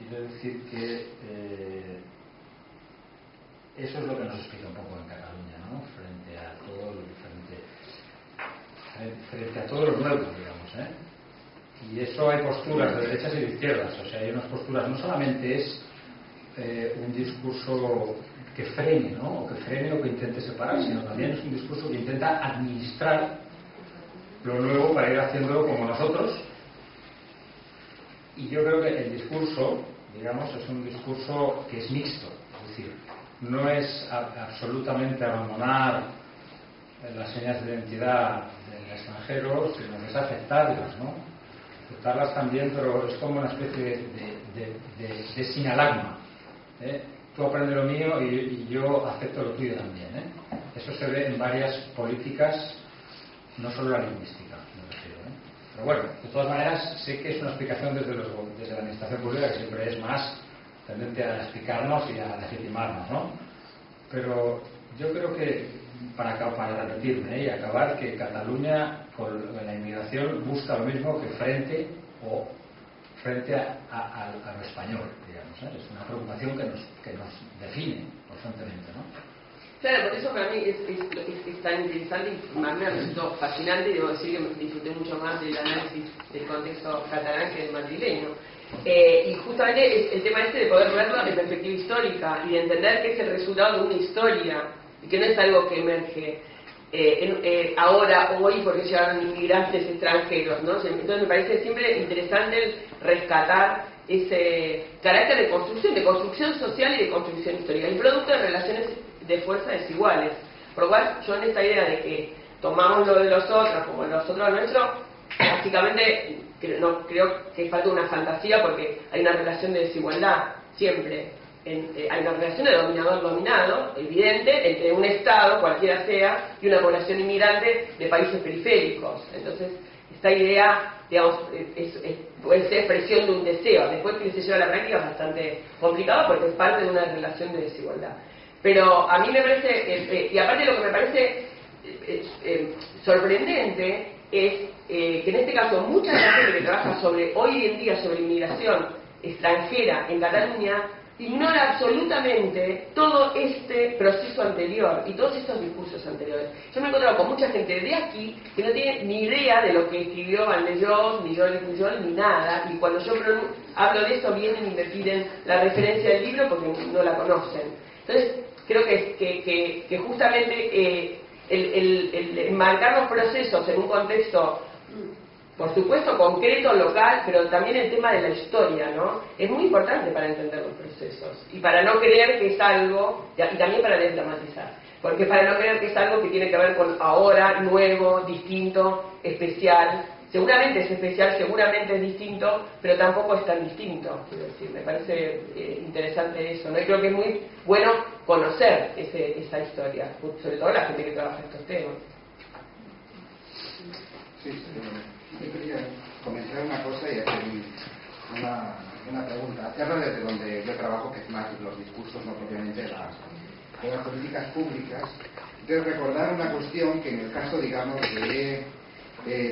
quiero decir que eso es lo que nos explica un poco en Cataluña, ¿no? Frente a todo lo frente a todo lo nuevo, digamos, ¿eh? Y eso hay posturas de derechas y de izquierdas, o sea, hay unas posturas, no solamente es un discurso que frene, ¿no? O que frene o que intente separar, sino también es un discurso que intenta administrar lo nuevo para ir haciéndolo como nosotros. Y yo creo que el discurso, digamos, es un discurso que es mixto, es decir, no es absolutamente abandonar las señas de identidad del extranjero, sino que es aceptarlas, ¿no? Aceptarlas también, pero es como una especie de sinalagma, ¿eh? Tú aprendes lo mío y yo acepto lo tuyo también, ¿eh? Eso se ve en varias políticas, no solo la lingüística, me refiero, ¿eh? Pero bueno, de todas maneras, sé que es una explicación desde la administración pública, que siempre es más tendente a explicarnos y a legitimarnos, ¿no? Pero yo creo que, para repetirme y acabar, que Cataluña con la inmigración busca lo mismo que frente a lo español, digamos, ¿eh? Es una preocupación que nos define constantemente, ¿no? Claro, por eso para mí es tan interesante y me resultó fascinante, y debo decir que disfruté mucho más del análisis del contexto catalán que del madrileño. Y justamente es el tema de poder verlo en perspectiva histórica y de entender que es el resultado de una historia y que no es algo que emerge ahora, hoy, porque llegaron inmigrantes extranjeros, ¿no? Entonces me parece siempre interesante el rescatar ese carácter de construcción social y de construcción histórica, y producto de relaciones de fuerza desiguales. Por lo cual, yo en esta idea de que tomamos lo de los otros como los otros nuestros, básicamente no creo que falte una fantasía, porque hay una relación de desigualdad siempre. Hay una relación de dominador-dominado, evidente, entre un Estado, cualquiera sea, y una población inmigrante de países periféricos. Entonces, esta idea, digamos, puede ser expresión de un deseo. Después que se lleva a la práctica es bastante complicado porque es parte de una relación de desigualdad. Pero a mí me parece, y aparte lo que me parece sorprendente es que en este caso mucha de la gente que trabaja hoy en día sobre inmigración extranjera en Cataluña ignora absolutamente todo este proceso anterior y todos estos discursos anteriores. Yo me he encontrado con mucha gente de aquí que no tiene ni idea de lo que escribió Van de Joss, ni Jordi Pujol, ni nada, y cuando yo hablo de eso vienen y me piden la referencia del libro porque no la conocen. Entonces, creo que justamente el enmarcar los procesos en un contexto, por supuesto, concreto, local, pero también el tema de la historia, ¿no? Es muy importante para entender los procesos y para no creer que es algo, y también para desdramatizar, porque para no creer que es algo que tiene que ver con ahora, nuevo, distinto, especial. Seguramente es especial, seguramente es distinto, pero tampoco es tan distinto, quiero decir. Me parece interesante eso, ¿no? Y creo que es muy bueno conocer esa historia, sobre todo la gente que trabaja estos temas. Sí, yo quería comentar una cosa y hacer una pregunta. Hacerlo desde donde yo trabajo, que es más los discursos, no propiamente las políticas públicas. De recordar una cuestión que en el caso, digamos, de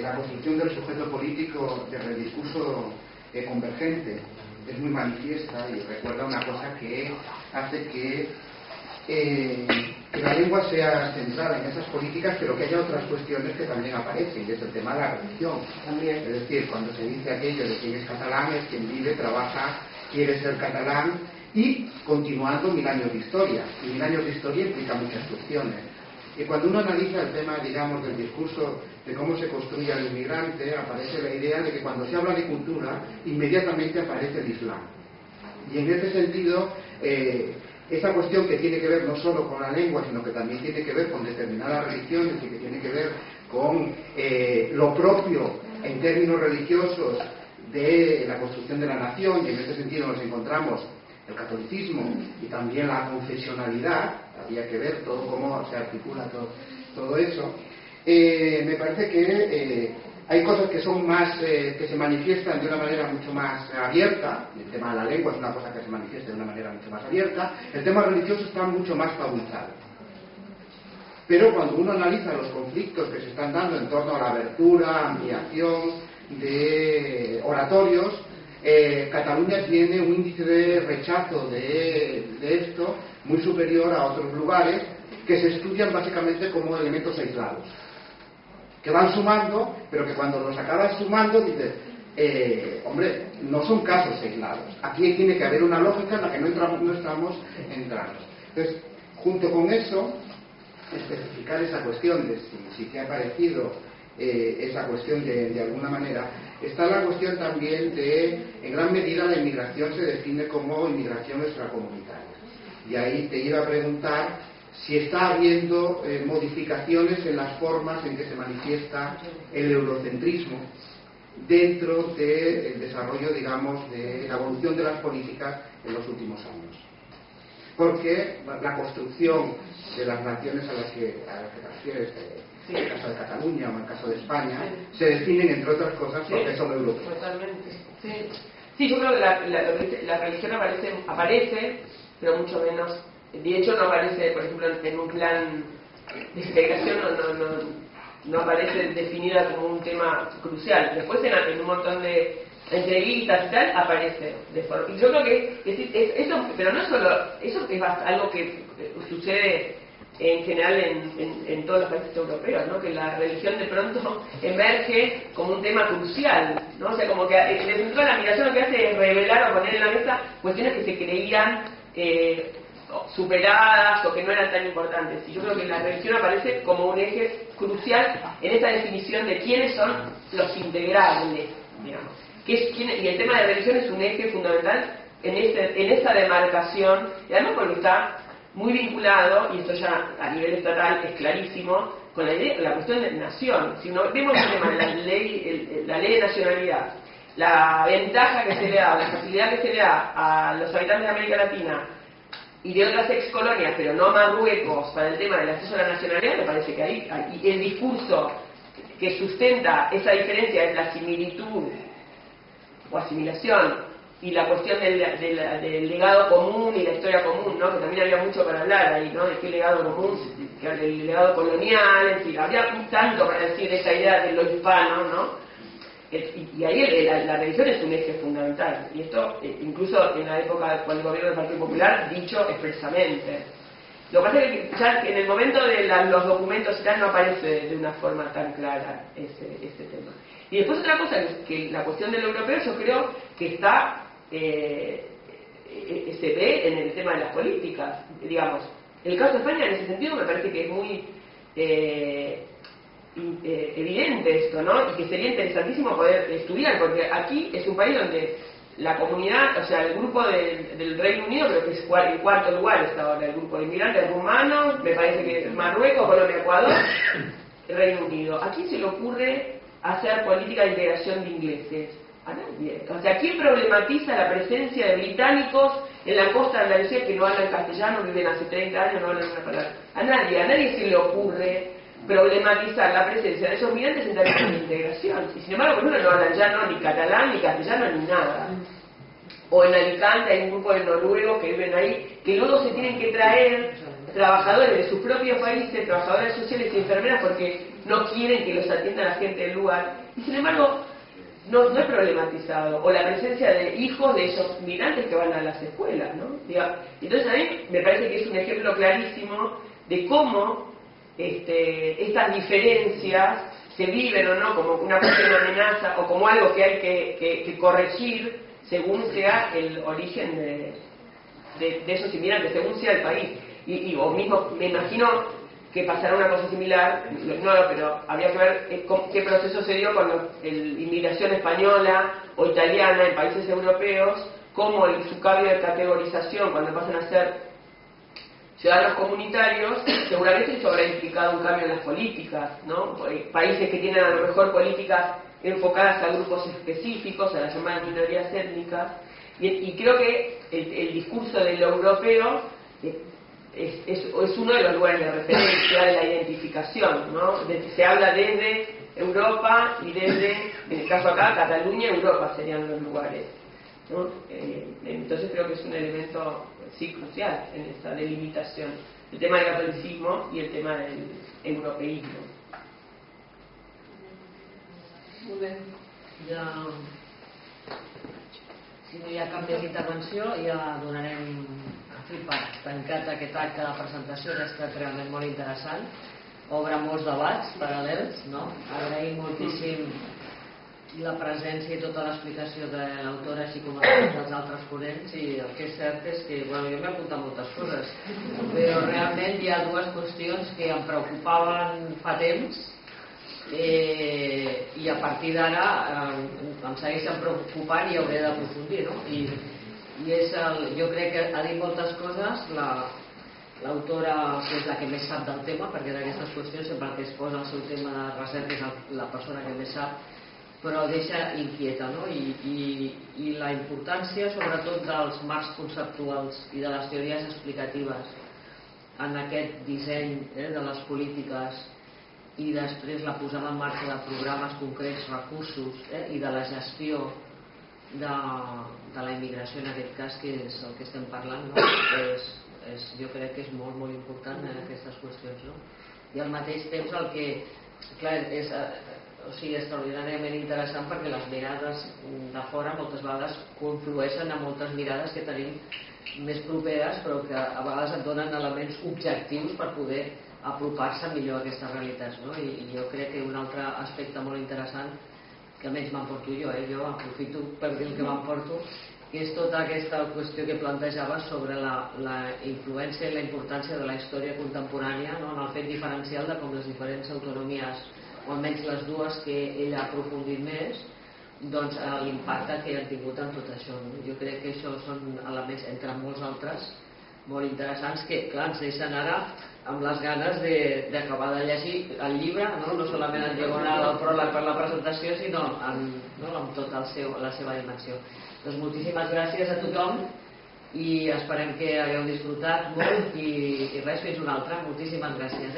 la construcción del sujeto político desde el discurso convergente es muy manifiesta, y recuerda una cosa que hace que la lengua sea centrada en esas políticas, pero que haya otras cuestiones que también aparecen, y es el tema de la religión también. Es decir, cuando se dice aquello de quien es catalán es quien vive, trabaja, quiere ser catalán, y continuando 1000 años de historia, y 1000 años de historia implica muchas cuestiones. Y cuando uno analiza el tema, digamos, del discurso de cómo se construye al inmigrante, aparece la idea de que cuando se habla de cultura, inmediatamente aparece el Islam. Y en ese sentido, esa cuestión que tiene que ver no solo con la lengua, sino que también tiene que ver con determinadas religiones y que tiene que ver con lo propio en términos religiosos de la construcción de la nación, y en ese sentido nos encontramos el catolicismo y también la confesionalidad. Había que ver todo cómo se articula todo eso. Me parece que hay cosas que son más que se manifiestan de una manera mucho más abierta. El tema de la lengua es una cosa que se manifiesta de una manera mucho más abierta. El tema religioso está mucho más tabuzado. Pero cuando uno analiza los conflictos que se están dando en torno a la abertura, ampliación de oratorios, Cataluña tiene un índice de rechazo de esto muy superior a otros lugares que se estudian básicamente como elementos aislados, que van sumando, pero que cuando los acabas sumando dices, hombre, no son casos aislados. Aquí tiene que haber una lógica en la que no estamos entrando. Entonces, junto con eso, especificar esa cuestión de si te ha parecido esa cuestión de alguna manera, está la cuestión también de, en gran medida, la inmigración se define como inmigración extracomunitaria. Y ahí te iba a preguntar si está habiendo modificaciones en las formas en que se manifiesta el eurocentrismo dentro del desarrollo, digamos, de la evolución de las políticas en los últimos años. Porque la construcción de las naciones a las que te refieres, en el caso de Cataluña o en el caso de España, se definen, entre otras cosas, porque son europeos. Totalmente. Sí, yo creo que la religión aparece, pero mucho menos. De hecho, no aparece, por ejemplo, en un plan de integración, no aparece definida como un tema crucial. Después, en un montón de entrevistas y tal, aparece de forma. Y yo creo que eso, pero no solo, eso es algo que sucede en general en todos los países europeos, ¿no? Que la religión de pronto emerge como un tema crucial, ¿no? O sea, como que dentro de la migración lo que hace es revelar o poner en la mesa cuestiones que se creían superadas o que no eran tan importantes. Y yo creo que la religión aparece como un eje crucial en esta definición de quiénes son los integrables, digamos. Y el tema de religión es un eje fundamental en esta demarcación, y además porque está muy vinculado, y esto ya a nivel estatal es clarísimo, con la cuestión de nación. Si no vemos el tema de la ley de nacionalidad, la ventaja que se le da, la facilidad que se le da a los habitantes de América Latina y de otras ex colonias, pero no Marruecos, para el tema del acceso a la nacionalidad, me parece que ahí el discurso que sustenta esa diferencia es la similitud o asimilación y la cuestión del legado común y la historia común, ¿no? Que también había mucho para hablar ahí, ¿no? De qué legado común, el legado colonial, en fin, había tanto para decir esa idea de lo hispano, ¿no? Y ahí la religión es un eje fundamental, y esto incluso en la época con el gobierno del Partido Popular dicho expresamente. Lo que pasa es que ya en el momento de los documentos ya no aparece de una forma tan clara ese tema. Y después otra cosa, que la cuestión del europeo yo creo que está se ve en el tema de las políticas, digamos. El caso de España en ese sentido me parece que es muy evidente esto, ¿no? Y que sería interesantísimo poder estudiar, porque aquí es un país donde la comunidad, o sea, el grupo del Reino Unido, creo que es el cuarto lugar está ahora, el grupo de inmigrantes rumanos, me parece que Marruecos, Colombia, Ecuador, el Reino Unido. ¿A quién se le ocurre hacer política de integración de ingleses? A nadie. O sea, ¿quién problematiza la presencia de británicos en la costa de Andalucía que no hablan castellano, viven hace 30 años, no hablan una palabra? A nadie se le ocurre problematizar la presencia de esos migrantes en términos de integración. Y sin embargo, por ejemplo, no hablan ya ni catalán, ni castellano, ni nada. O en Alicante hay un grupo de noruegos que viven ahí, que luego se tienen que traer trabajadores de sus propios países, trabajadores sociales y enfermeras, porque no quieren que los atienda la gente del lugar. Y sin embargo, no es problematizado. O la presencia de hijos de esos migrantes que van a las escuelas, ¿no? Entonces a mí me parece que es un ejemplo clarísimo de cómo estas diferencias se viven o no como una posible amenaza o como algo que hay que corregir según sea el origen de esos inmigrantes, según sea el país. O mismo, me imagino que pasará una cosa similar, lo ignoro, pero habría que ver qué proceso se dio con la inmigración española o italiana en países europeos, cómo su cambio de categorización cuando pasan a ser ciudadanos comunitarios, seguramente eso habrá implicado un cambio en las políticas, ¿no? Países que tienen a lo mejor políticas enfocadas a grupos específicos, a las llamadas minorías étnicas, y creo que el discurso del europeo es uno de los lugares de referencia de la identificación, ¿no? Se habla desde Europa y desde, en el caso acá, Cataluña y Europa serían los lugares, ¿no? Entonces creo que es un elemento sí crucial en esta delimitación, el tema del catolicismo y el tema del europeísmo. Muy bien. Ya Si no hi ha cap més intervenció, ja donarem tancat aquest acte de presentació, que ha estat realment molt interessant. Obre molts debats paral·lels, no? Agraïm moltíssim la presència i tota l'explicació de l'autora, així com dels altres ponents, i el que és cert és que, bueno, jo m'he apuntat moltes coses, però realment hi ha dues qüestions que em preocupaven fa temps, i a partir d'ara em segueixen preocupant i hauré d'aprofundir, no? I jo crec que ha dit moltes coses l'autora, que és la que més sap del tema, perquè d'aquestes qüestions sempre el que es posa el seu tema de recerca és la persona que més sap, però deixa inquieta, no? I la importància sobretot dels marcs conceptuals i de les teories explicatives en aquest disseny de les polítiques i després la posada en marxa de programes concrets, recursos i de la gestió de la immigració en aquest cas, que és el que estem parlant, no? Jo crec que és molt, molt important en aquestes qüestions, no? I al mateix temps el que, clar, és extraordinàriament interessant perquè les mirades de fora moltes vegades conflueixen a moltes mirades que tenim més properes, però que a vegades et donen elements objectius per poder apropar-se millor a aquestes realitats, no? I jo crec que un altre aspecte molt interessant, que menys m'emporto jo, jo aprofito per dir el que m'emporto, que és tota aquesta qüestió que plantejava sobre la influència i la importància de la història contemporània, no? En el fet diferencial de com les diferents autonomies, o almenys les dues que ella ha aprofundit més, doncs l'impacte que han tingut en tot això, no? Jo crec que això són elements, entre molts altres, molt interessants, que clar, ens deixen ara amb les ganes d'acabar de llegir el llibre, no solament en diagonal o per la presentació, sinó amb tota la seva dimensió. Doncs moltíssimes gràcies a tothom i esperem que hagueu disfrutat molt i res, fins una altra. Moltíssimes gràcies.